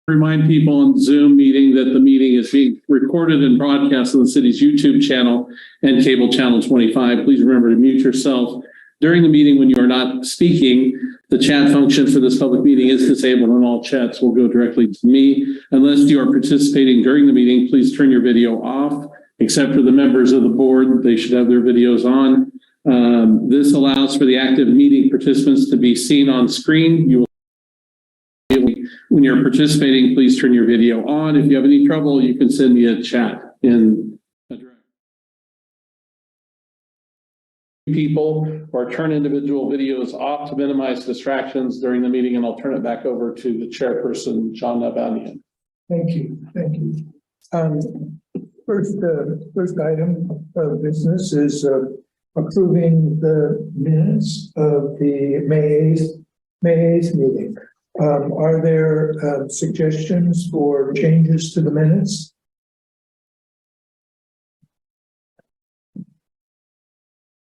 Remind people on Zoom meeting that the meeting is being recorded and broadcast on the city's YouTube channel and cable channel 25. Please remember to mute yourself during the meeting when you are not speaking. The chat function for this public meeting is disabled and all chats will go directly to me. Unless you are participating during the meeting, please turn your video off. Except for the members of the board, they should have their videos on. This allows for the active meeting participants to be seen on screen. You will When you're participating, please turn your video on. If you have any trouble, you can send me a chat in a direct. People or turn individual videos off to minimize distractions during the meeting, and I'll turn it back over to the chairperson, John Nabanian. Thank you. Thank you. First item of business is approving the minutes of the May 8th meeting. Are there suggestions for changes to the minutes?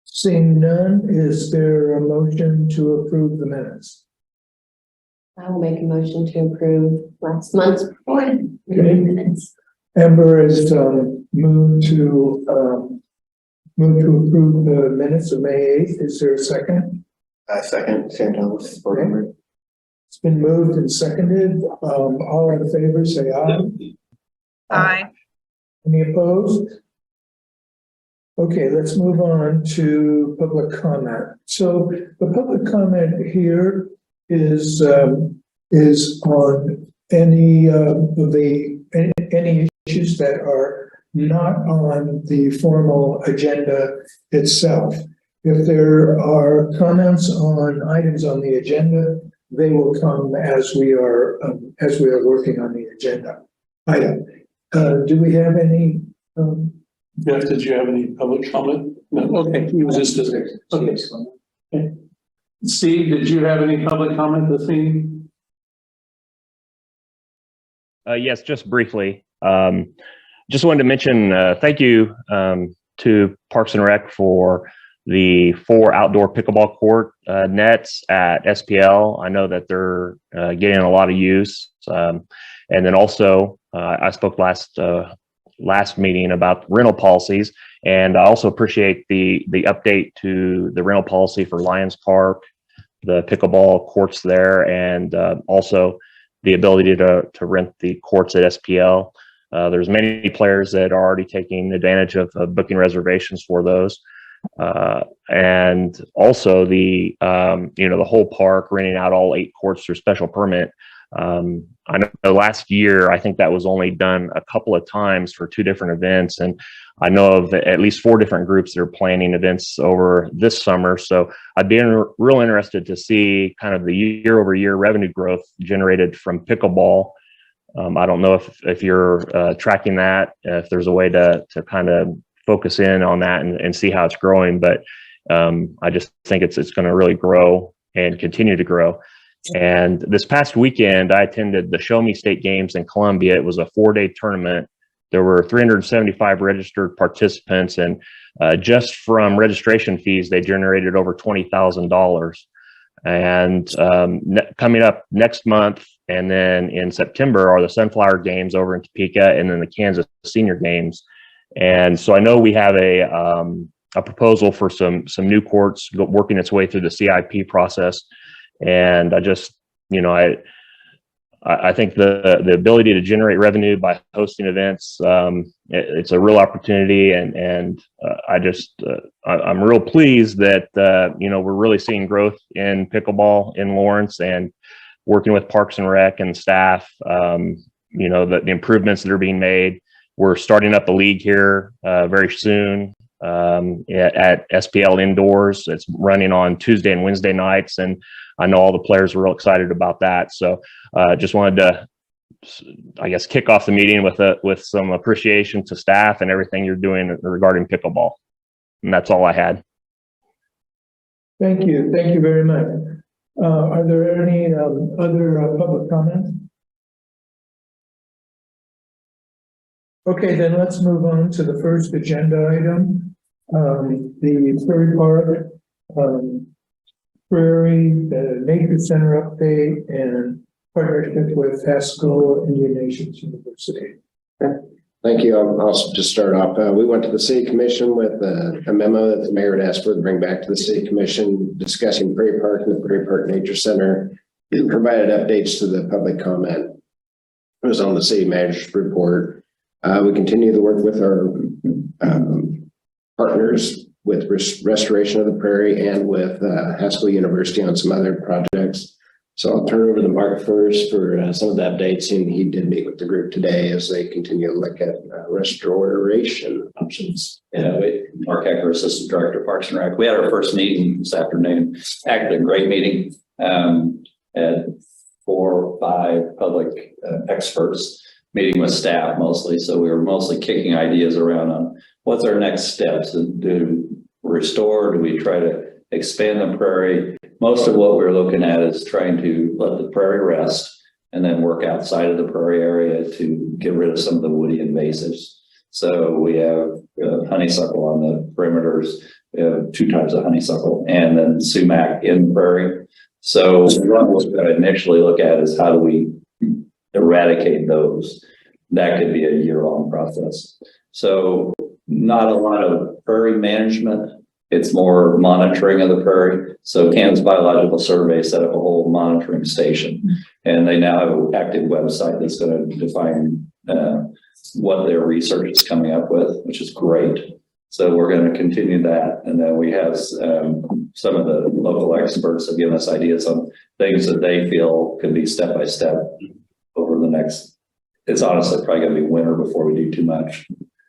Seeing none, is there a motion to approve the minutes? I will make a motion to approve last month's minutes. Amber is moved to approve the minutes of May 8th. Is there a second? Second, Sam Thomas, board member. It's been moved and seconded. All in favor, say aye. Aye. Any opposed? Okay, let's move on to public comment. So the public comment here is on any any issues that are not on the formal agenda itself. If there are comments on items on the agenda, they will come as we are working on the agenda item. Do we have any? Jeff, did you have any public comment? No. Okay, he was just okay. Steve, did you have any public comment this evening? Yes, just briefly. Just wanted to mention thank you to Parks and Rec for the 4 outdoor pickleball court nets at SPL. I know that they're getting a lot of use. And then also, I spoke last meeting about rental policies, and I also appreciate the update to the rental policy for Lyons Park, the pickleball courts there, and also the ability to rent the courts at SPL. There's many players that are already taking advantage of booking reservations for those. And also the the whole park renting out all 8 courts through special permit. I know last year I think that was only done a couple of times for 2 different events, and I know of at least 4 different groups that are planning events over this summer. So I'd be real interested to see kind of the year-over-year revenue growth generated from pickleball. I don't know if you're tracking that, if there's a way to kind of focus in on that and see how it's growing, but I just think it's going to really grow and continue to grow. And this past weekend, I attended the Show Me State Games in Columbia. It was a 4-day tournament. There were 375 registered participants, and just from registration fees, they generated over $20,000. And coming up next month, and then in September, are the Sunflower Games over in Topeka, and then the Kansas Senior Games. And so I know we have a proposal for some new courts working its way through the CIP process. And I just, I think the ability to generate revenue by hosting events, it's a real opportunity. And I'm real pleased that, we're really seeing growth in pickleball in Lawrence, and working with Parks and Rec and staff, the improvements that are being made. We're starting up a league here very soon at SPL Indoors. It's running on Tuesday and Wednesday nights, and I know all the players are real excited about that. So just wanted to, I guess, kick off the meeting with some appreciation to staff and everything you're doing regarding pickleball. And that's all I had. Thank you. Thank you very much. Are there any other public comments? Okay, then let's move on to the first agenda item, the Prairie Park, Prairie, the Nature Center update, and partnership with Haskell Indian Nations University. Thank you. I'll also just start off. We went to the city commission with a memo that the mayor had asked for to bring back to the city commission discussing Prairie Park and the Prairie Park Nature Center, and provided updates to the public comment. It was on the city manager's report. We continue to work with our partners with restoration of the prairie and with Haskell University on some other projects. So I'll turn it over to Mark first for some of the updates, and he did meet with the group today as they continue to look at restoration options. Yeah, Mark Ecker, Assistant Director of Parks and Rec. We had our first meeting this afternoon. Actually, a great meeting. Had 4 or 5 public experts meeting with staff mostly. So we were mostly kicking ideas around on what's our next steps. Do we restore? Do we try to expand the prairie? Most of what we're looking at is trying to let the prairie rest and then work outside of the prairie area to get rid of some of the woody invasives. So we have honeysuckle on the perimeters. We have 2 types of honeysuckle and then sumac in the prairie. So what we're going to initially look at is how do we eradicate those. That could be a year-long process. So not a lot of prairie management. It's more monitoring of the prairie. So Kansas Biological Survey set up a whole monitoring station, and they now have an active website that's going to define what their research is coming up with, which is great. So we're going to continue that. And then we have some of the local experts have given us ideas on things that they feel could be step-by-step over the next, it's honestly probably going to be winter before we do too much.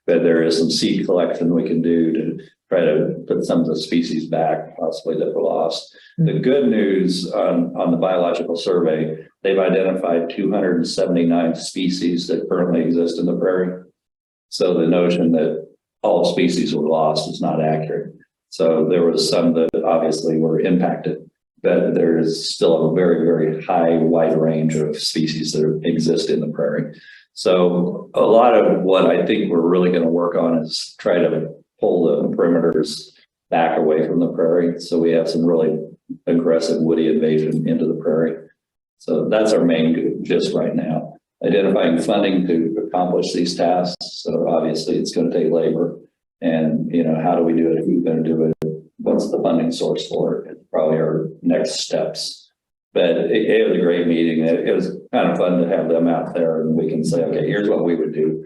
But there is some seed collection we can do to try to put some of the species back, possibly that were lost. The good news on the biological survey, they've identified 279 species that currently exist in the prairie. So the notion that all species were lost is not accurate. So there was some that obviously were impacted, but there is still a very, very high, wide range of species that exist in the prairie. So a lot of what I think we're really going to work on is try to pull the perimeters back away from the prairie. So we have some really aggressive woody invasion into the prairie. So that's our main gist right now. Identifying funding to accomplish these tasks. So obviously it's going to take labor, and how do we do it? Who's going to do it? What's the funding source for it? It's probably our next steps. But it was a great meeting. It was kind of fun to have them out there, and we can say, okay, here's what we would do.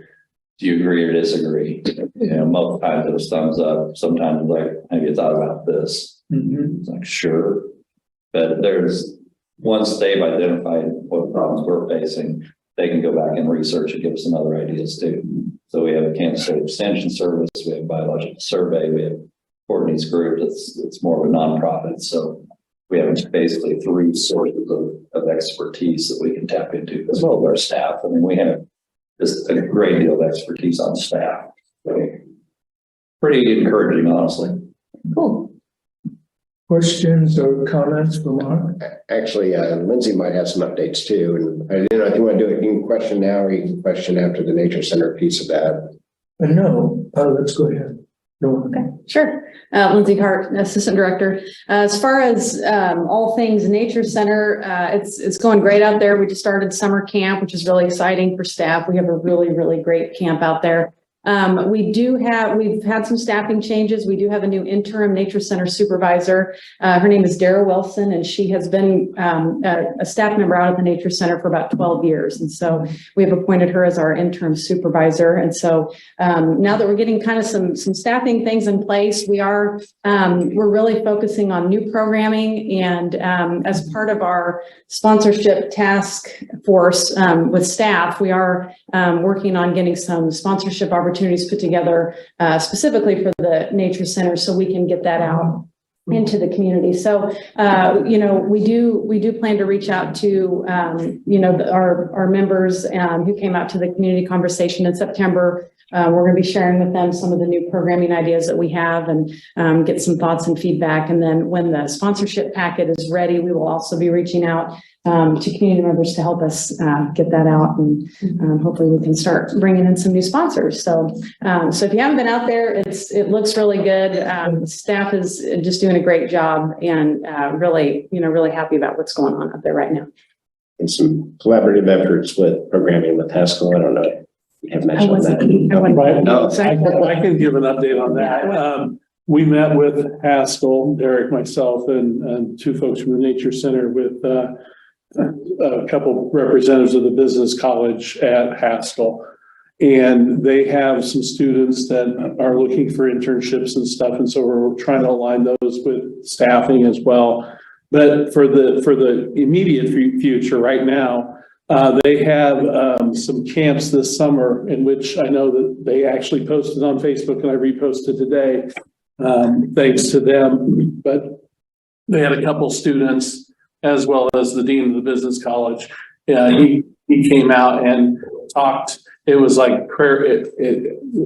Do you agree or disagree? Most times it was thumbs up. Sometimes like, have you thought about this? It's like, sure. But once they've identified what problems we're facing, they can go back and research and give us some other ideas too. So we have a Kansas State Extension Service, we have Biological Survey, we have Courtney's group that's more of a nonprofit. So we have basically 3 sources of expertise that we can tap into, as well as our staff. I mean, we have just a great deal of expertise on staff. So pretty encouraging, honestly. Cool. Questions or comments for Mark? Actually, Lindsay might have some updates too. And I didn't know if you want to do it, you can question now or you can question after the nature center piece of that. No, let's go ahead. No. Okay, sure. Lindsay Hart, Assistant Director. As far as all things Nature Center, it's going great out there. We just started summer camp, which is really exciting for staff. We have a really, really great camp out there. We've had some staffing changes. We do have a new interim Nature Center supervisor. Her name is Dara Wilson, and she has been a staff member out at the Nature Center for about 12 years. And so we have appointed her as our interim supervisor. And so now that we're getting kind of some staffing things in place, we're really focusing on new programming. And as part of our sponsorship task force with staff, we are working on getting some sponsorship opportunities put together specifically for the Nature Center, so we can get that out into the community. So, we do plan to reach out to, our members who came out to the community conversation in September. We're going to be sharing with them some of the new programming ideas that we have and get some thoughts and feedback. And then when the sponsorship packet is ready, we will also be reaching out to community members to help us get that out, and hopefully we can start bringing in some new sponsors. So if you haven't been out there, it looks really good. The staff is just doing a great job, and really happy about what's going on out there right now. and some collaborative efforts with programming with Haskell. I don't know if you have I mentioned wasn't, that. I wasn't. Right. No. I can give an update on that. We met with Haskell, Derek, myself, and two folks from the Nature Center with a couple representatives of the business college at Haskell. And they have some students that are looking for internships and stuff. And so we're trying to align those with staffing as well. But for the immediate future right now, they have some camps this summer in which I know that they actually posted on Facebook and I reposted today. Thanks to them, but they had a couple students as well as the dean of the business college. He came out and talked. It was like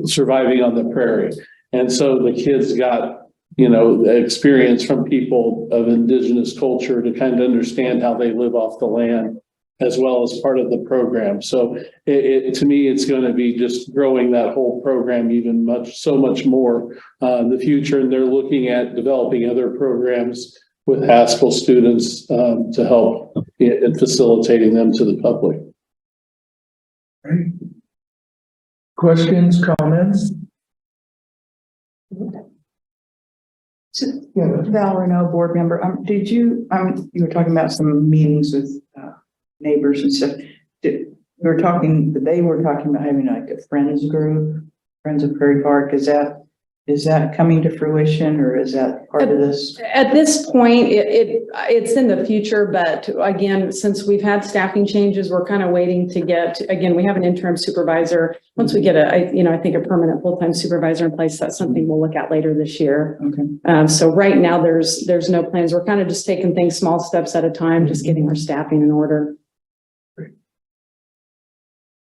surviving on the prairie. And so the kids got, the experience from people of indigenous culture to kind of understand how they live off the land as well as part of the program. So to me, it's going to be just growing that whole program even so much more in the future. And they're looking at developing other programs with Haskell students to help in facilitating them to the public. Right. Questions, comments? Yeah. Val Renault, board member, you were talking about some meetings with neighbors and stuff. They were talking about having like a friends group, Friends of Prairie Park. Is that coming to fruition, or is that part of this? At this point, it's in the future, but again, since we've had staffing changes, we're kind of waiting to we have an interim supervisor. Once we get I think a permanent full-time supervisor in place, that's something we'll look at later this year. Okay. So right now there's no plans. We're kind of just taking things small steps at a time, just getting our staffing in order.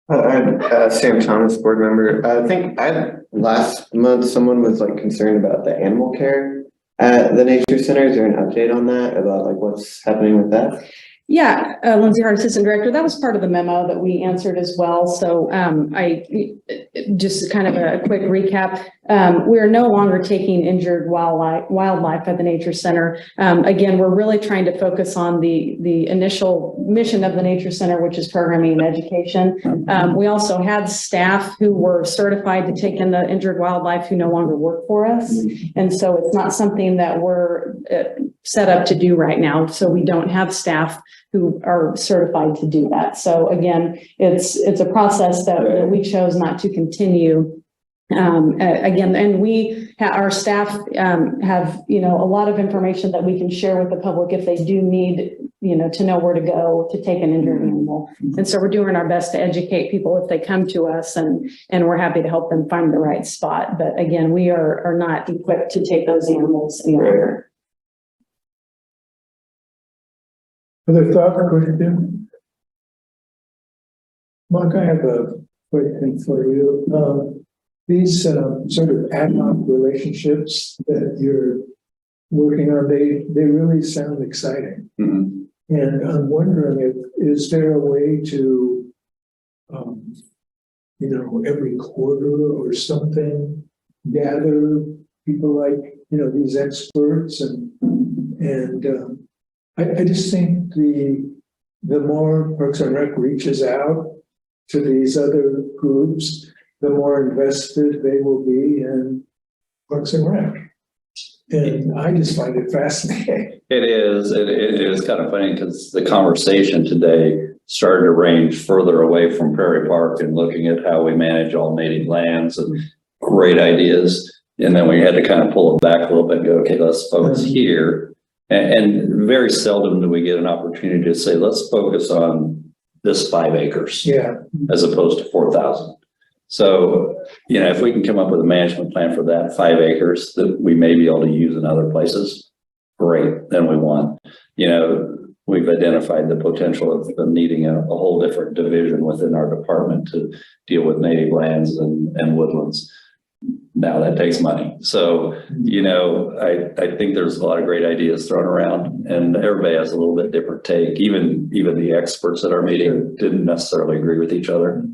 Sam Thomas, board member. I think last month someone was like concerned about the animal care at the Nature Center. Is there an update on that about like what's happening with that? Yeah, Lindsay Hart, assistant director. That was part of the memo that we answered as well. So I just kind of a quick recap. We are no longer taking injured wildlife at the Nature Center. Again, we're really trying to focus on the initial mission of the Nature Center, which is programming and education. We also had staff who were certified to take in the injured wildlife who no longer work for us. And so it's not something that we're set up to do right now. So we don't have staff who are certified to do that. So again, it's a process that we chose not to continue. Again, and our staff have, a lot of information that we can share with the public if they do need, to know where to go to take an injured animal. And so we're doing our best to educate people if they come to us, and we're happy to help them find the right spot. But again, we are not equipped to take those animals any longer. Other thought or question? Mark, I have a question for you. These sort of ad hoc relationships that you're working on, they really sound exciting. Mm-hmm. And I'm wondering is there a way to, every quarter or something, gather people like, these experts and I just think the more Parks and Rec reaches out to these other groups, the more invested they will be in Parks and Rec. And I just find it fascinating. It is kind of funny because the conversation today started to range further away from Prairie Park and looking at how we manage all native lands and great ideas. And then we had to kind of pull it back a little bit and go, okay, let's focus here. And very seldom do we get an opportunity to say, let's focus on this 5 acres, as opposed to 4,000. So, if we can come up with a management plan for that 5 acres that we may be able to use in other places, great, then we won. We've identified the potential of needing a whole different division within our department to deal with native lands and woodlands. Now that takes money. So, I think there's a lot of great ideas thrown around, and everybody has a little bit different take. Even the experts at our meeting didn't necessarily agree with each other.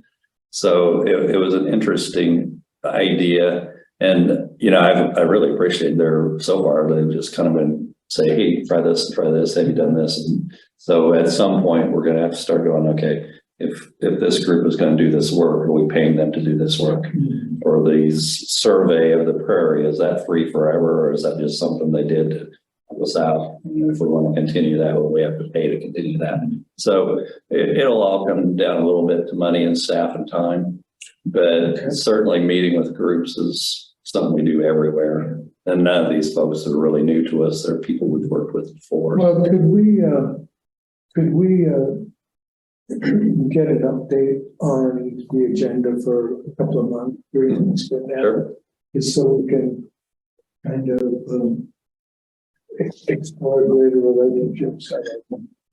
So it was an interesting idea. And, I really appreciate so far, they've just kind of been say, hey, try this and try this. Have you done this? And so at some point, we're going to have to start going, okay, if this group is going to do this work, are we paying them to do this work? Or the survey of the Prairie, is that free forever, or is that just something they did to help us out? And if we want to continue that, well, we have to pay to continue that. So it'll all come down a little bit to money and staff and time, but certainly meeting with groups is something we do everywhere. And none of these folks are really new to us. They're people we've worked with before. Well, could we get an update on the agenda for a couple of months, 3 months from now? Sure. Just so we can kind of explore greater relationships.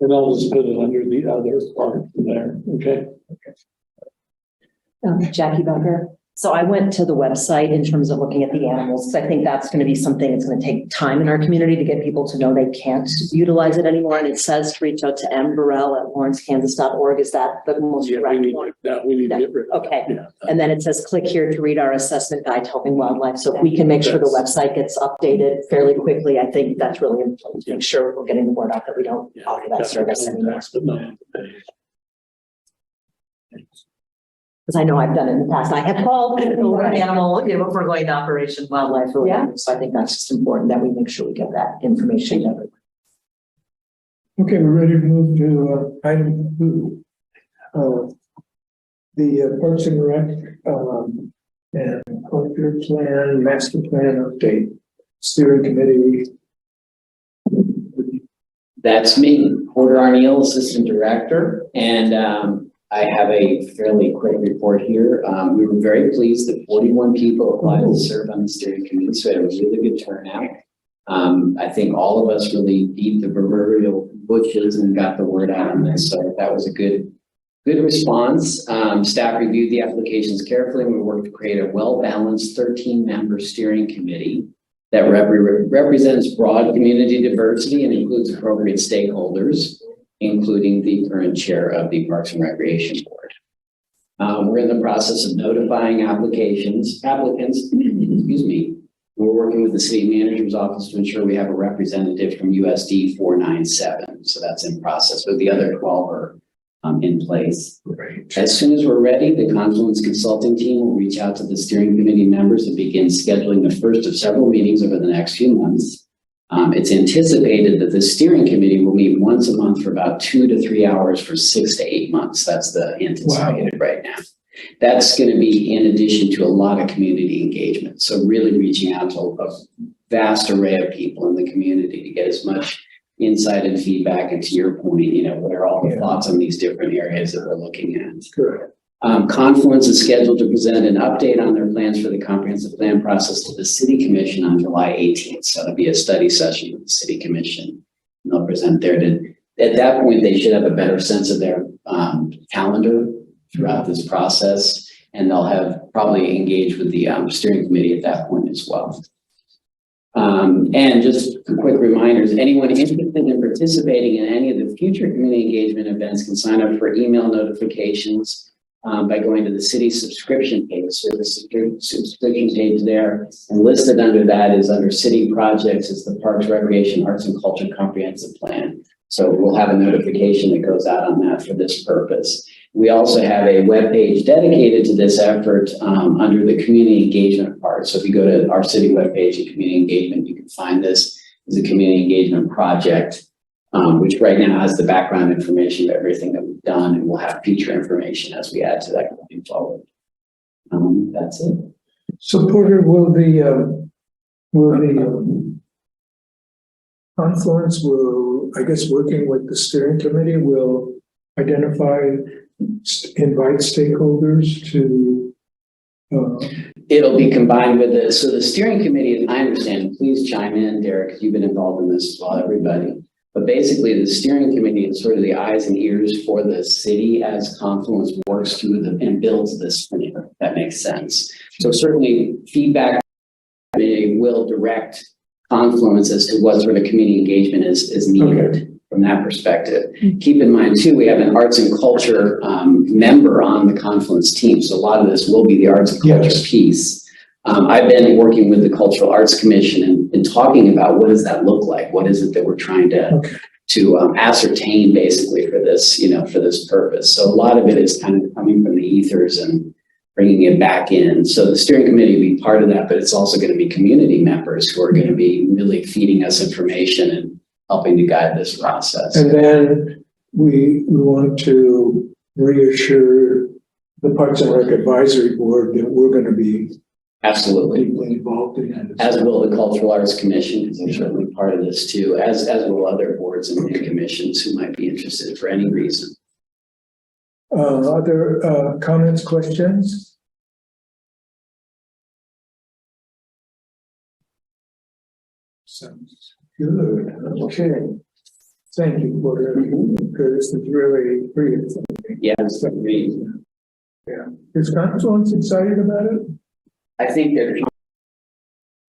And I'll just put it under the other part there, okay? Jackie Becker. So I went to the website in terms of looking at the animals, because I think that's going to be something that's going to take time in our community to get people to know they can't utilize it anymore. And it says to reach out to M. Burrell at lawrencekansas.org. Is that the most direct one? We need to get rid of it. Okay. Yeah. And then it says, click here to read our assessment guide to helping wildlife. So if we can make sure the website gets updated fairly quickly, I think that's really important to make sure we're getting the word out that we don't offer that service anymore. Because I know I've done it in the past. I have called over an animal, if we're going to Operation Wildlife or whatever. So I think that's just important that we make sure we get that information everywhere. Okay, we're ready to move to item 2. The Parks and Rec and culture plan, master plan update, steering committee. That's me, Porter Arneill, Assistant Director, and I have a fairly quick report here. We were very pleased that 41 people applied to serve on the steering committee, so it was a really good turnout. I think all of us really beat the proverbial bushes and got the word out on this, so that was a good response. Staff reviewed the applications carefully, and we worked to create a well-balanced 13-member steering committee that represents broad community diversity and includes appropriate stakeholders, including the current chair of the Parks and Recreation Board. We're in the process of notifying applicants, excuse me. We're working with the city manager's office to ensure we have a representative from USD 497. So that's in process, but the other 12 are in place. Right. As soon as we're ready, the Confluence Consulting team will reach out to the steering committee members and begin scheduling the first of several meetings over the next few months. It's anticipated that the steering committee will meet once a month for about 2 to 3 hours for 6 to 8 months. That's the anticipated right now. That's going to be in addition to a lot of community engagement. So really reaching out to a vast array of people in the community to get as much insight and feedback. And to your point, you know, what are all the thoughts on these different areas that we're looking at? Correct. Confluence is scheduled to present an update on their plans for the comprehensive plan process to the City Commission on July 18th. So it'll be a study session with the City Commission. And they'll present there. At that point, they should have a better sense of their calendar throughout this process. And they'll have probably engaged with the steering committee at that point as well. And just quick reminders, anyone interested in participating in any of the future community engagement events can sign up for email notifications by going to the city subscription page. So the subscription page there, and listed under that is under city projects is the Parks, Recreation, Arts and Culture Comprehensive Plan. So we'll have a notification that goes out on that for this purpose. We also have a web page dedicated to this effort under the community engagement part. So if you go to our city webpage and community engagement, you can find this as a community engagement project, which right now has the background information of everything that we've done, and we'll have future information as we add to that going forward. That's it. So Porter, will the Confluence I guess working with the steering committee will invite stakeholders to It'll be combined with this. So the steering committee, as I understand, please chime in, Derek, because you've been involved in this as well, everybody. But basically the steering committee is sort of the eyes and ears for the city as Confluence works through and builds this plan, if that makes sense. So certainly feedback will direct Confluence as to what sort of community engagement is needed. From that perspective. Keep in mind too, we have an arts and culture member on the Confluence team. So a lot of this will be the arts and culture piece. I've been working with the Cultural Arts Commission and talking about what does that look like? What is it that we're trying to ascertain basically for this, for this purpose. So a lot of it is kind of coming from the ethers and bringing it back in. So the steering committee will be part of that, but it's also going to be community members who are going to be really feeding us information and helping to guide this process. And then we want to reassure the Parks and Rec Advisory Board that we're going to be Absolutely. deeply involved in that. As will the Cultural Arts Commission, because they're certainly part of this too, as will other boards and commissions who might be interested for any reason. Other comments, questions? Sounds good. Okay. Thank you for that, because it's really pretty. Yes, Yeah. Is Confluence excited about it? I think they're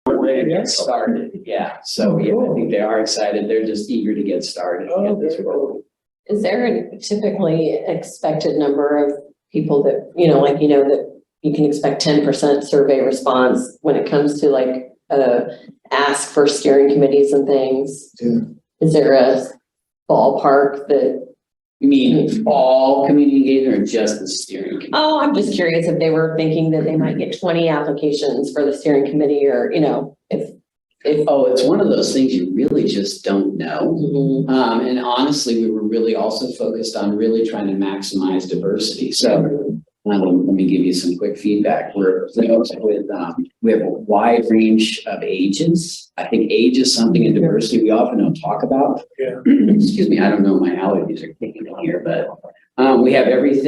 ready to get started. Yeah, so yeah, I think they are excited. They're just eager to get started. and get this rolling. Is there a typically expected number of people that, that you can expect 10% survey response when it comes to like ask for steering committees and things? Yeah. Is there a ballpark that? You mean all community engagement or just the steering committee? Oh, I'm just curious if they were thinking that they might get 20 applications for the steering committee, or, if. Oh, it's one of those things you really just don't know. And honestly, we were really also focused on really trying to maximize diversity. So let me give you some quick feedback. We have a wide range of ages. I think age is something in diversity we often don't talk about. Yeah. Excuse me, I don't know, my allergies are kicking in here, but we have every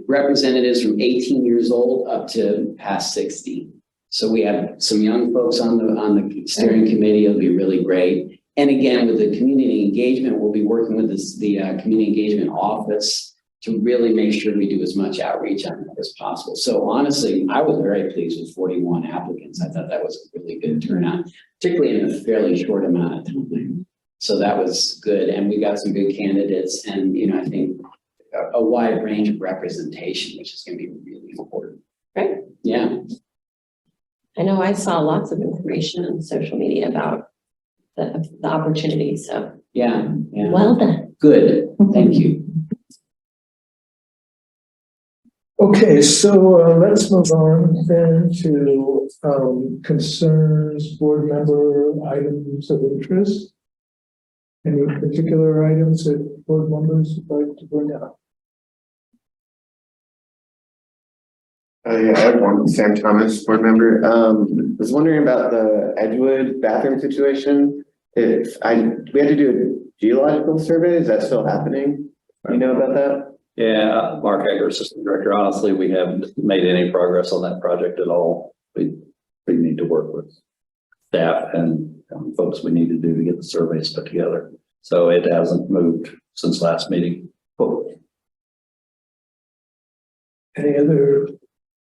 representatives from 18 years old up to past 60. So we have some young folks on the steering committee. It'll be really great. And again, with the community engagement, we'll be working with the community engagement office to really make sure we do as much outreach on it as possible. So honestly, I was very pleased with 41 applicants. I thought that was a really good turnout, particularly in a fairly short amount of time. So that was good. And we got some good candidates and, I think a wide range of representation, which is going to be really important. Right. Yeah. I know I saw lots of information on social media about the opportunity. So Yeah. well done. Good. Thank you. Okay, so let's move on then to concerns, board member items of interest. Any particular items that board members would like to bring up? Yeah, I have one, Sam Thomas, board member. Was wondering about the Edgewood bathroom situation. We had to do a geological survey. Is that still happening? Do you know about that? Yeah, Mark Egger, Assistant Director. Honestly, we haven't made any progress on that project at all. We need to work with staff and folks we need to do to get the surveys put together. So it hasn't moved since last meeting. Any other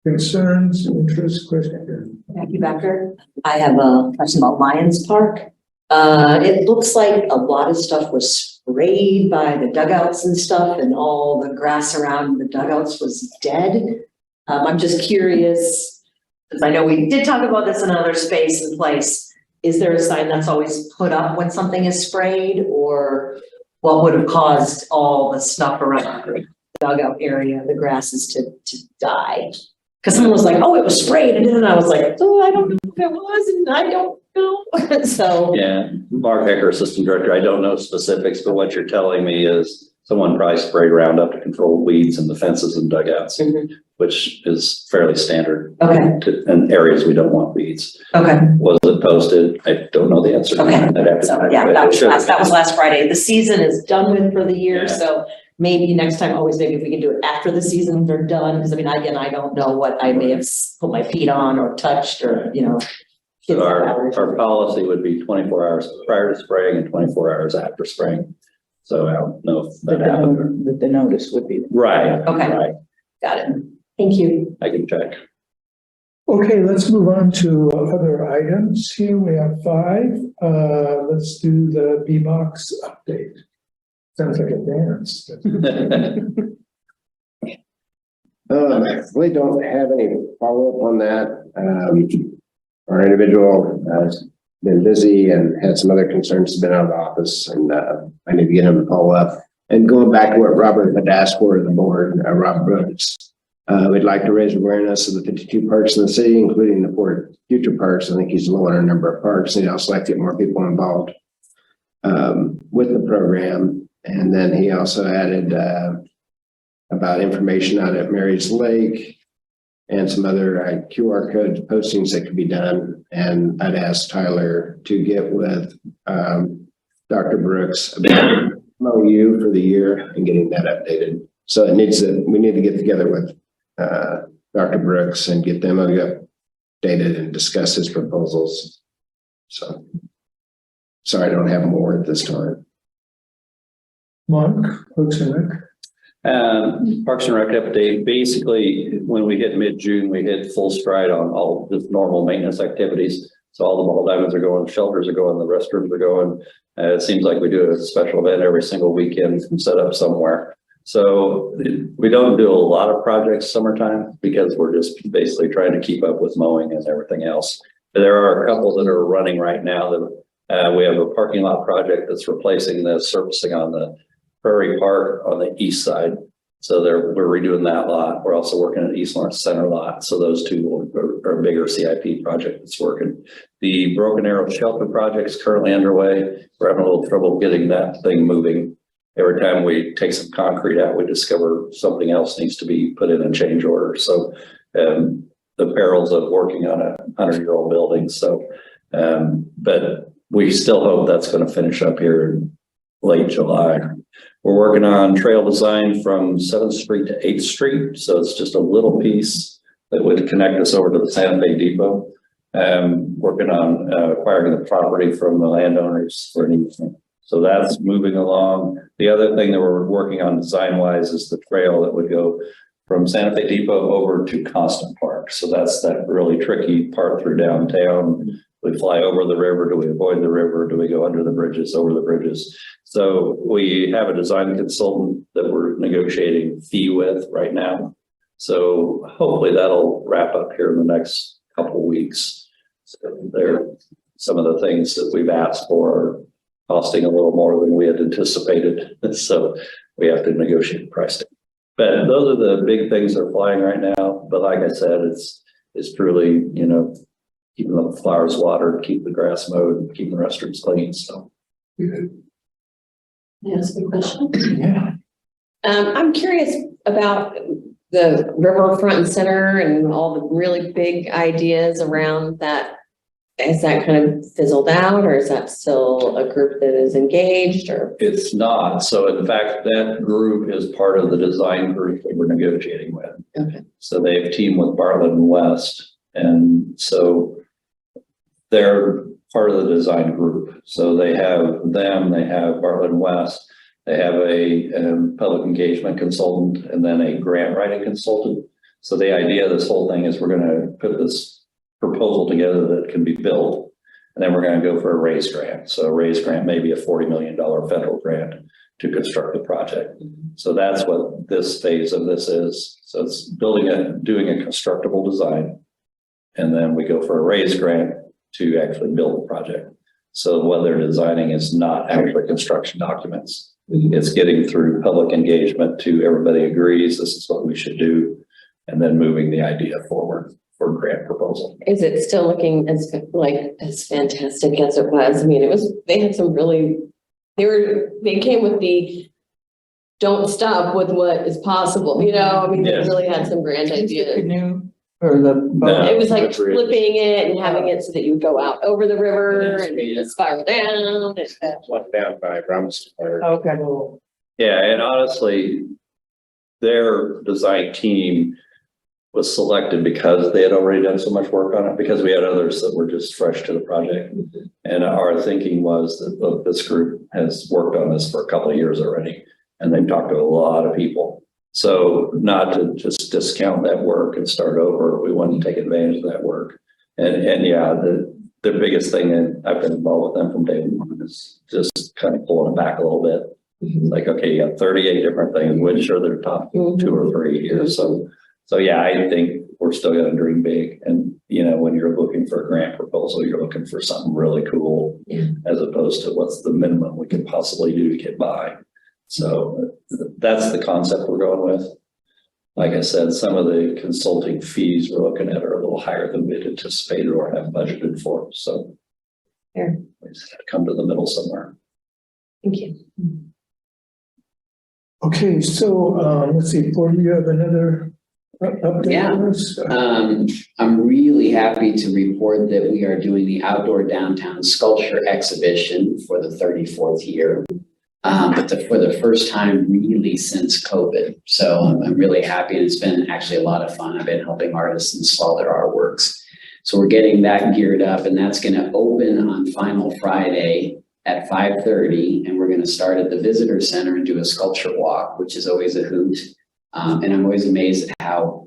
concerns, interests, questions? Jackie Becker. I have a question about Lyons Park. It looks like a lot of stuff was sprayed by the dugouts and stuff, and all the grass around the dugouts was dead. I'm just curious, because I know we did talk about this in another space and place. Is there a sign that's always put up when something is sprayed, or what would have caused all the stuff around the dugout area, the grasses to die? Because someone was like, oh, it was sprayed. And then I was like, oh, I don't know if it was, and I don't know. So. Yeah, Mark Egger, Assistant Director. I don't know specifics, but what you're telling me is someone probably sprayed Roundup to control weeds in the fences and dugouts, which is fairly standard. Okay. In areas we don't want weeds. Okay. Was it posted? I don't know the answer. Okay. So, yeah, that was last Friday. The season is done with for the year. Yeah. So maybe next time, maybe if we can do it after the season, they're done. Because I don't know what I may have put my feet on or touched or, So our policy would be 24 hours prior to spraying and 24 hours after spraying. So I don't know if that happened. The notice would be. Right. Okay. Right. Got it. Thank you. I can check. Okay, let's move on to other items. Here we have 5. Let's do the B-Box update. Sounds like a dance. I really don't have any follow-up on that. Our individual has been busy and had some other concerns, has been out of the office, and I need to get him to follow up. And going back to what Robert had asked for the board, Rob Brooks, we'd like to raise awareness of the 52 parks in the city, including the 4 future parks. I think he's low on our number of parks, and he'd also like to get more people involved with the program. And then he also added about information out at Mary's Lake and some other QR code postings that could be done. And I'd asked Tyler to get with Dr. Brooks about MOU for the year and getting that updated. So we need to get together with Dr. Brooks and get them updated and discuss his proposals. So sorry, I don't have more at this time. Mark, Parks and Rec. Parks and Rec update. Basically, when we hit mid-June, we hit full stride on all the normal maintenance activities. So all the ball diamonds are going, shelters are going, the restrooms are going. It seems like we do a special event every single weekend set up somewhere. So we don't do a lot of projects summertime because we're just basically trying to keep up with mowing and everything else. But there are a couple that are running right now. That we have a parking lot project that's replacing the surfacing on the Prairie Park on the east side. So we're redoing that lot. We're also working at East Lawrence Center lot. So those two are a bigger CIP project that's working. The Broken Arrow Shelter project is currently underway. We're having a little trouble getting that thing moving. Every time we take some concrete out, we discover something else needs to be put in a change order. So the perils of working on a 100-year-old building. So, but we still hope that's going to finish up here in late July. We're working on trail design from 7th Street to 8th Street. So it's just a little piece that would connect us over to the Santa Fe Depot. Working on acquiring the property from the landowners for an easement. So that's moving along. The other thing that we're working on design-wise is the trail that would go from Santa Fe Depot over to Constant Park. So that's that really tricky part through downtown. We fly over the river. Do we avoid the river? Do we go under the bridges, over the bridges? So we have a design consultant that we're negotiating fee with right now. So hopefully that'll wrap up here in the next couple of weeks. So there, some of the things that we've asked for are costing a little more than we had anticipated. So we have to negotiate pricing. But those are the big things that are flying right now. But like I said, it's truly, you know, keeping the flowers watered, keep the grass mowed, keeping the restrooms clean. So. Yes, good question. Yeah. I'm curious about the river front and center and all the really big ideas around that. Is that kind of fizzled out, or is that still a group that is engaged, or? It's not. So in fact, that group is part of the design group that we're negotiating with. Okay. So they've teamed with Bartlett and West. And so they're part of the design group. So they have Bartlett and West. They have a public engagement consultant and then a grant writing consultant. So the idea of this whole thing is we're going to put this proposal together that can be built, and then we're going to go for a RAISE grant. So a RAISE grant may be a $40 million federal grant to construct the project. So that's what this phase of this is. So it's doing a constructible design, and then we go for a RAISE grant to actually build the project. So what they're designing is not actually construction documents. It's getting through public engagement to everybody agrees this is what we should do, and then moving the idea forward for grant proposal. Is it still looking as fantastic as it was? I mean, they had some really, they came with the don't stop with what is possible, you know, I mean, they really had some grand ideas. Canoe or the boat? No. It was like flipping it and having it so that you would go out over the river and spiral down. Went down by Rum's. Okay. Yeah, and honestly, their design team was selected because they had already done so much work on it, because we had others that were just fresh to the project. And our thinking was that, look, this group has worked on this for a couple of years already, and they've talked to a lot of people. So not to just discount that work and start over, we wanted to take advantage of that work. And yeah, the biggest thing, and I've been involved with them from day one, is just kind of pulling it back a little bit. Like, okay, you got 38 different things, which are their top 2 or 3 here. So So yeah, I think we're still gonna dream big. And, you know, when you're looking for a grant proposal, you're looking for something really cool as opposed to what's the minimum we could possibly do to get by. So that's the concept we're going with. Like I said, some of the consulting fees we're looking at are a little higher than we'd anticipated or have budgeted for. So Fair. we just have to come to the middle somewhere. Thank you. Okay, so, let's see, Paul, do you have another update Yeah. on this? I'm really happy to report that we are doing the outdoor downtown sculpture exhibition for the 34th year. But for the first time really since COVID. So I'm really happy. And it's been actually a lot of fun. I've been helping artists install their artworks. So we're getting that geared up, and that's going to open on Final Friday at 5:30. And we're going to start at the visitor center and do a sculpture walk, which is always a hoot. And I'm always amazed at how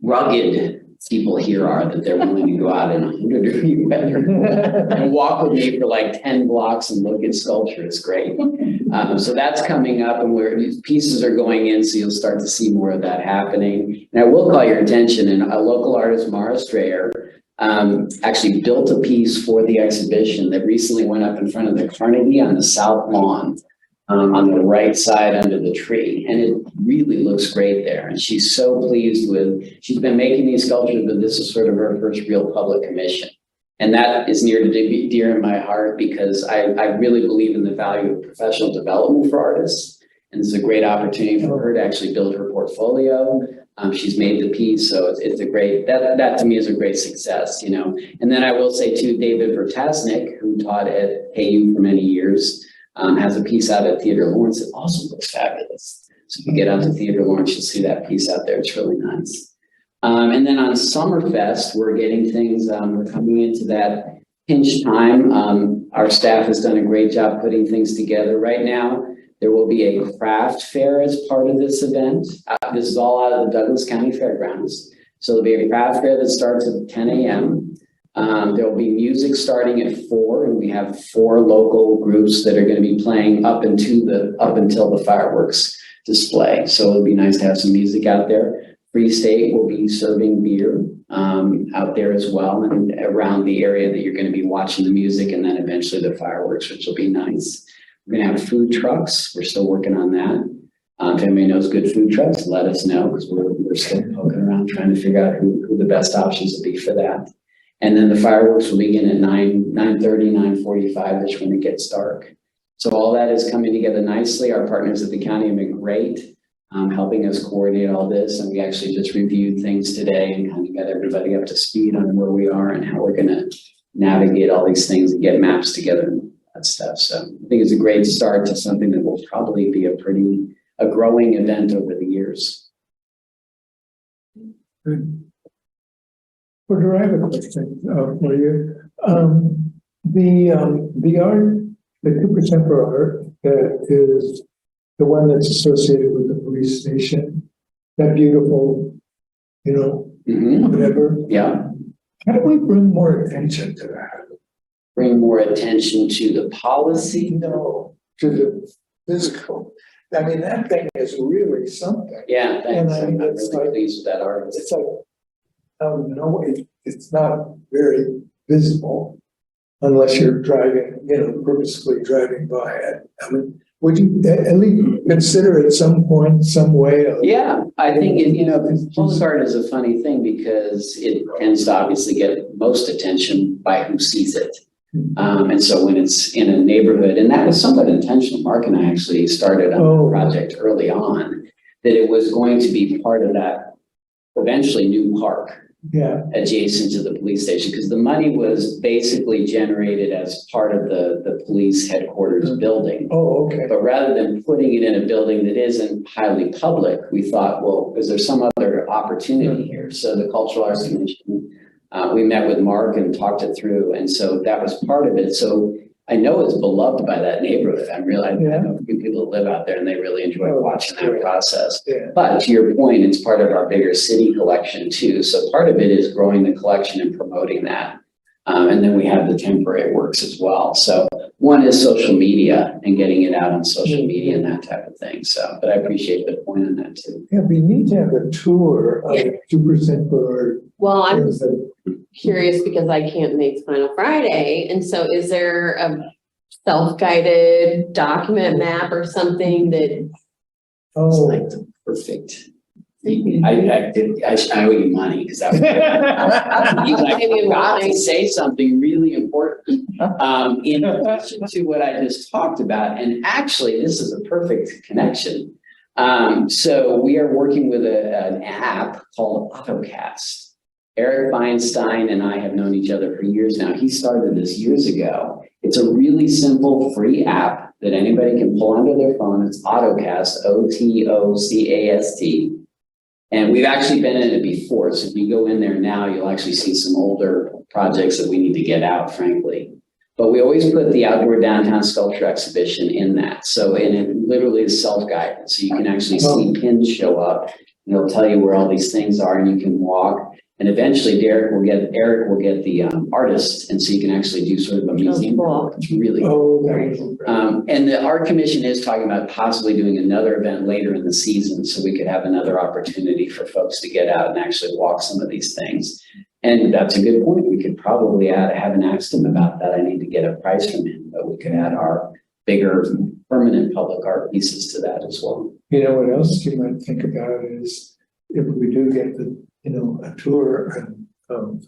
rugged people here are, that they're willing to go out in 100-degree weather and walk with me for like 10 blocks and look at sculpture. It's great. So that's coming up, and where these pieces are going in, so you'll start to see more of that happening. And I will call your attention, and a local artist, Mara Strayer, actually built a piece for the exhibition that recently went up in front of the Carnegie on the south lawn. On the right side under the tree, and it really looks great there. And she's so pleased with, she's been making these sculptures, but this is sort of her first real public commission. And that is near to dear in my heart, because I really believe in the value of professional development for artists. And it's a great opportunity for her to actually build her portfolio. She's made the piece, so it's a great, that to me is a great success, you know. And then I will say too, David Vertasnik, who taught at KU for many years, has a piece out at Theater Lawrence that also looks fabulous. So if you get out to Theater Lawrence, you'll see that piece out there. It's really nice. And then on Summerfest, we're getting things, we're coming into that pinch time. Our staff has done a great job putting things together. Right now, there will be a craft fair as part of this event. This is all out of the Douglas County Fairgrounds. So there'll be a craft fair that starts at 10 a.m. There will be music starting at 4, and we have 4 local groups that are going to be playing up until the fireworks display. So it'll be nice to have some music out there. Free State will be serving beer out there as well, and around the area that you're going to be watching the music, and then eventually the fireworks, which will be nice. We're going to have food trucks. We're still working on that. If anybody knows good food trucks, let us know, because we're still poking around trying to figure out who the best options will be for that. And then the fireworks will begin at 9:30, 9:45-ish when it gets dark. So all that is coming together nicely. Our partners at the county have been great, helping us coordinate all this. And we actually just reviewed things today and kind of got everybody up to speed on where we are and how we're going to navigate all these things and get maps together and that stuff. So I think it's a great start to something that will probably be a growing event over the years. Good. Porter, I have a question for you. The art, the 2% for art, is the one that's associated with the police station. That beautiful, you know, whatever. Yeah. How do we bring more attention to that? Bring more attention to the policy? No, to the physical. I mean, that thing is really something. Yeah, thanks. And I'm it's really like- pleased with that art. It's like, no, it's not very visible unless you're driving, you know, purposefully driving by it. I mean, would you at least consider at some point, some way of? Yeah, I think, police art is a funny thing because it tends to obviously get most attention by who sees it. And so when it's in a neighborhood, and that was somewhat intentional, Mark and I actually started on the project early on, that it was going to be part of that eventually new park. Yeah. Adjacent to the police station, because the money was basically generated as part of the police headquarters building. Oh, okay. But rather than putting it in a building that isn't highly public, we thought, well, is there some other opportunity here? So the Cultural Arts Commission, we met with Mark and talked it through. And so that was part of it. So I know it's beloved by that neighborhood. I know a few people that live out there and they really enjoy watching that process. Yeah. But to your point, it's part of our bigger city collection too. So part of it is growing the collection and promoting that. And then we have the temporary works as well. So One is social media and getting it out on social media and that type of thing. So, but I appreciate the point on that too. Yeah, we need to have a tour of 2% for. Well, I'm just curious because I can't make Final Friday. And so is there a self-guided document map or something that? It's Oh, like the perfect. I owe you money because I forgot to say something really important. In addition to what I just talked about, and actually this is a perfect connection. So we are working with an app called AutoCast. Eric Feinstein and I have known each other for years now. He started this years ago. It's a really simple free app that anybody can pull onto their phone. It's AutoCast, OTOCAST. And we've actually been in it before. So if you go in there now, you'll actually see some older projects that we need to get out, frankly. But we always put the outdoor downtown sculpture exhibition in that. So, and it literally is self-guided. So you can actually see pins show up and it'll tell you where all these things are and you can walk. And eventually Eric will get the artist. And so you can actually do sort of a museum. It's really cool. And the Art Commission is talking about possibly doing another event later in the season. So we could have another opportunity for folks to get out and actually walk some of these things. And that's a good point. We could probably I haven't asked him about that. I need to get a price from him, but we could add our bigger permanent public art pieces to that as well. you know, what else you might think about is if we do get a tour,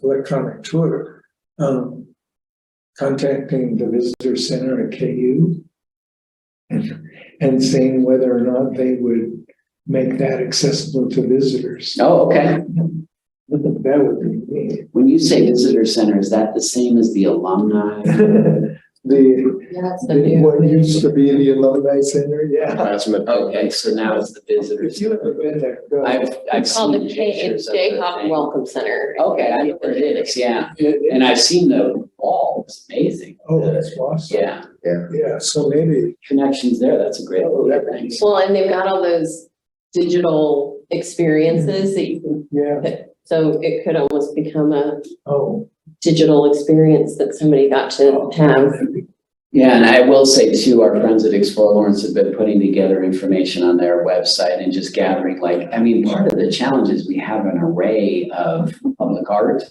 electronic tour, contacting the visitor center at KU and seeing whether or not they would make that accessible to visitors. Oh, okay. That would be neat. When you say visitor center, is that the same as the alumni? What used to be the alumni center, yeah. Okay, so now it's the visitor If you haven't been there, go. I've Called seen the pictures of the Jayhawk thing. Welcome Center. Okay, I know where it is, yeah. And I've seen the wall, it's amazing. Oh, that's awesome. Yeah, Yeah, so maybe. connections there, that's a great idea, thanks. Well, and they've got all those digital experiences that you can, Yeah, so it could almost become a oh. digital experience that somebody got to have. Yeah, and I will say too, our friends at Explore Lawrence have been putting together information on their website and just gathering part of the challenge is we have an array of public art,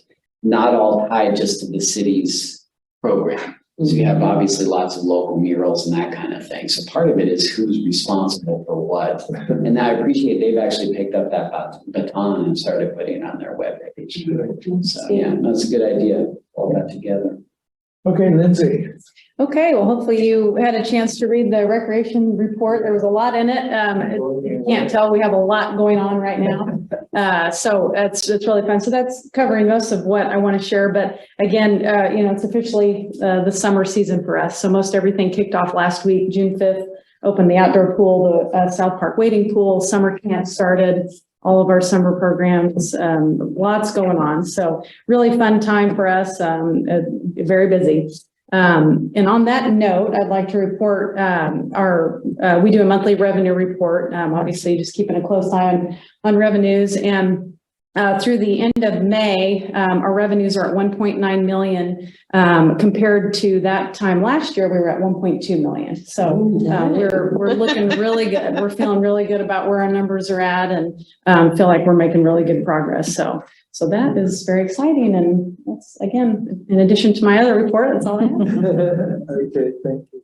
not all tied just to the city's program. So you have obviously lots of local murals and that kind of thing. So part of it is who's responsible for what. And I appreciate they've actually picked up that baton and started putting it on their webpage. So yeah, that's a good idea, all that together. Okay, Lindsay. Okay, well, hopefully you had a chance to read the recreation report. There was a lot in it. You can't tell we have a lot going on right now. So it's really fun. So that's covering most of what I want to share. But again, it's officially the summer season for us. So most everything kicked off last week, June 5th, opened the outdoor pool, the South Park wading pool, summer camp started. All of our summer programs, lots going on. So really fun time for us, very busy. And on that note, I'd like to report we do a monthly revenue report, obviously just keeping a close eye on revenues. And through the end of May, our revenues are at 1.9 million. Compared to that time last year, we were at 1.2 million. So we're looking really good. We're feeling really good about where our numbers are at and feel like we're making really good progress. So that is very exciting. And that's, again, in addition to my other report, that's all I have. Okay, thank you.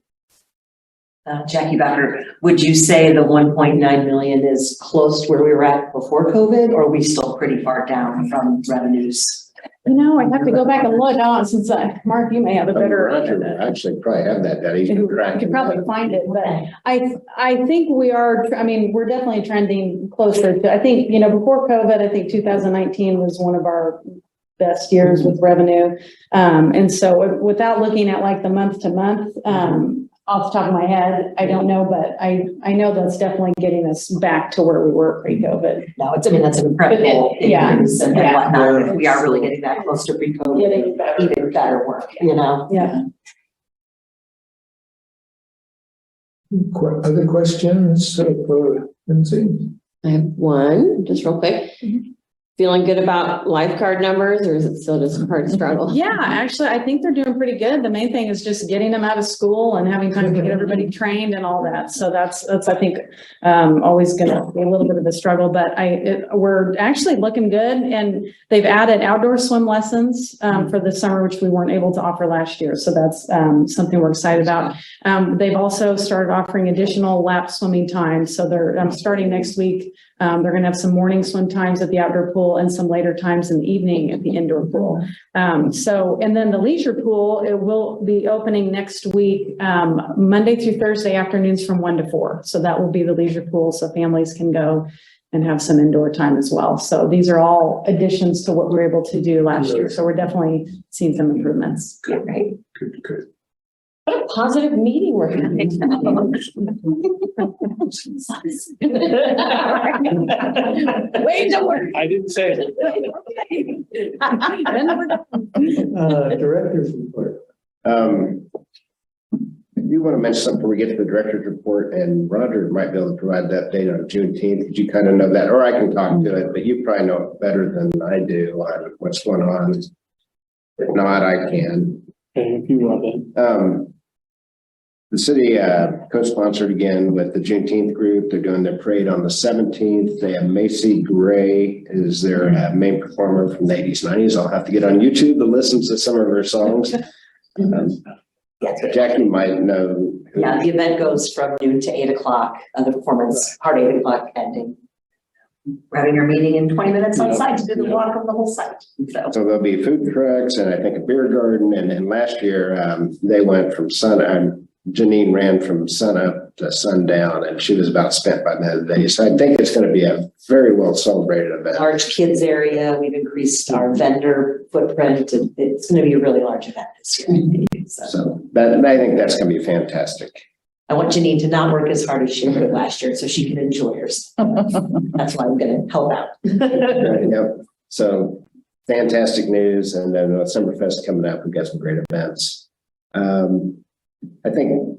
Jackie Becker, would you say the 1.9 million is close to where we were at before COVID, or are we still pretty far down from revenues? I have to go back and look on since Mark, you may have a better. Actually, probably have that. I could probably find it, but I think we are, we're definitely trending closer to, I think, before COVID, I think 2019 was one of our best years with revenue. And so without looking at like the month to month, off the top of my head, I don't know, but I know that's definitely getting us back to where we were pre-COVID. No, that's an incredible increase and whatnot. We are really getting that close to pre-COVID. Getting better. Even better work, Yeah. Other questions for Lindsay? I have one, just real quick. feeling good about lifeguard numbers, or is it still just a hard struggle? Yeah, actually, I think they're doing pretty good. The main thing is just getting them out of school and having time to get everybody trained and all that. So that's, I think, always gonna be a little bit of a struggle, but we're actually looking good. And they've added outdoor swim lessons, for the summer, which we weren't able to offer last year. So that's, something we're excited about. They've also started offering additional lap swimming times. So they're, starting next week. They're gonna have some morning swim times at the outdoor pool and some later times in the evening at the indoor pool. And then the leisure pool, it will be opening next week, Monday through Thursday afternoons from 1 to 4. So that will be the leisure pool. So families can go and have some indoor time as well. So these are all additions to what we were able to do last year. So we're definitely seeing some improvements. Yeah, right. Good. What a positive meeting we're having. Way to work. I didn't say it. Director's report. I do want to mention something before we get to the director's report, and Roger might be able to provide that update on Juneteenth. Did you kind of know that? Or I can talk to it, but you probably know it better than I do on what's going on. If not, I can. Okay, if you want it. The city co-sponsored again with the Juneteenth group. They're doing their parade on the 17th. They have Macy Gray is their main performer from the 80s, 90s. I'll have to get on YouTube to listen to some of her songs. Jackie might know. Yeah, the event goes from noon to 8 o'clock, the performance, hard 8 o'clock ending. We're having our meeting in 20 minutes on site to do the walk of the whole site. So there'll be food trucks and I think a beer garden. And then last year they went from Janine ran from sun up to sundown, and she was about spent by the end of the day. So I think it's going to be a very well celebrated event. Large kids area. We've increased our vendor footprint. It's going to be a really large event this year. So that, I think that's going to be fantastic. I want Janine to not work as hard as she did last year so she can enjoy hers. That's why I'm going to help out. Yep. So fantastic news. And then Summerfest coming up. We've got some great events. I think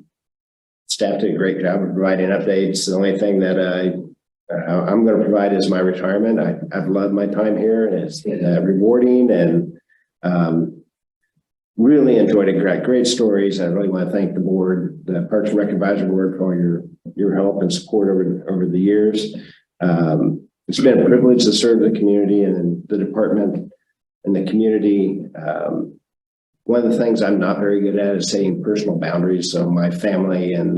staff did a great job of providing updates. The only thing that I'm going to provide is my retirement. I've loved my time here, and it's rewarding, and really enjoyed it. Great stories. I really want to thank the board, the Parks and Rec Advisory Board, for all your help and support over the years. It's been a privilege to serve the community and the department and the community. One of the things I'm not very good at is setting personal boundaries. So my family and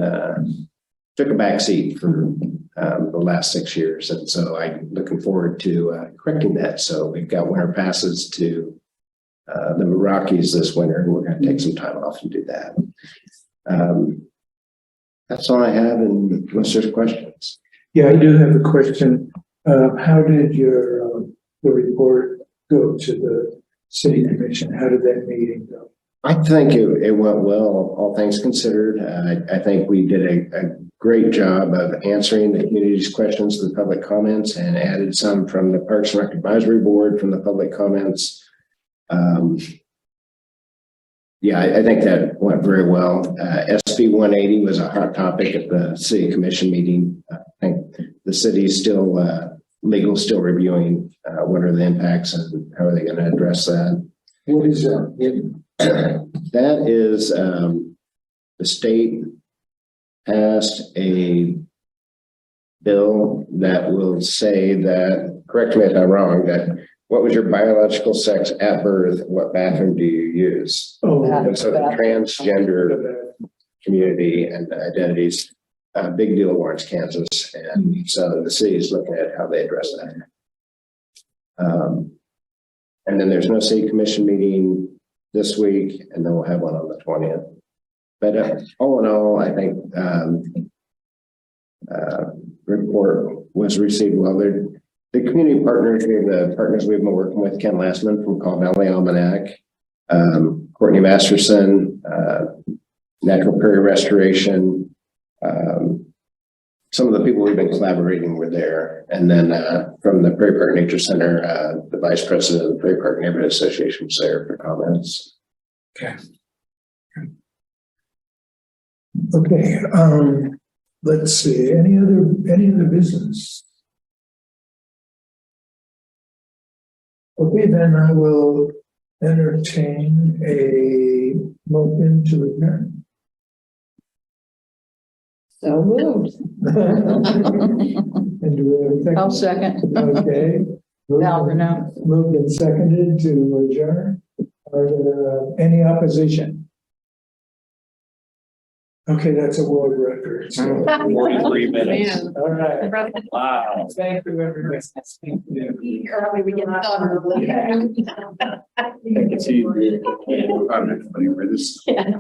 took a back seat for the last 6 years. And so I'm looking forward to correcting that. So we've got winter passes to the Rockies this winter, and we're going to take some time off and do that. That's all I have, unless there's questions. Yeah, I do have a question. How did the report go to the city commission? How did that meeting go? I think it went well, all things considered. I think we did a great job of answering the community's questions, the public comments, and added some from the Parks and Rec Advisory Board from the public comments. Yeah, I think that went very well. SB 180 was a hot topic at the city commission meeting. I think the city's still still reviewing what are the impacts and how are they going to address that. What is that? That is the state passed a bill that will say that, correct me if I'm wrong, that what was your biological sex at birth? What bathroom do you use? Oh, And so the transgender community and identities, big deal in Lawrence, Kansas. And so the city is looking at how they address that. And then there's no city commission meeting this week, and then we'll have one on the 20th. But all in all, I think report was received well. The community partners, we have the partners we've been working with, Ken Lastman from Call Valley Almanac, Courtney Masterson, Natural Prairie Restoration, some of the people we've been collaborating with there. And then from the Prairie Park Nature Center, the vice president of the Prairie Park Neighborhood Association was there for comments. okay. Okay, let's see, any other business? Okay, then I will entertain a motion to adjourn. So moved. And do we have a I'll second? second. Okay. Val for now. Moved and seconded to adjourn. Are there any opposition? Okay, that's a world record. So, 43 minutes. all right. Wow. Thank you, everybody. Early, we get done early. I can see. Yeah.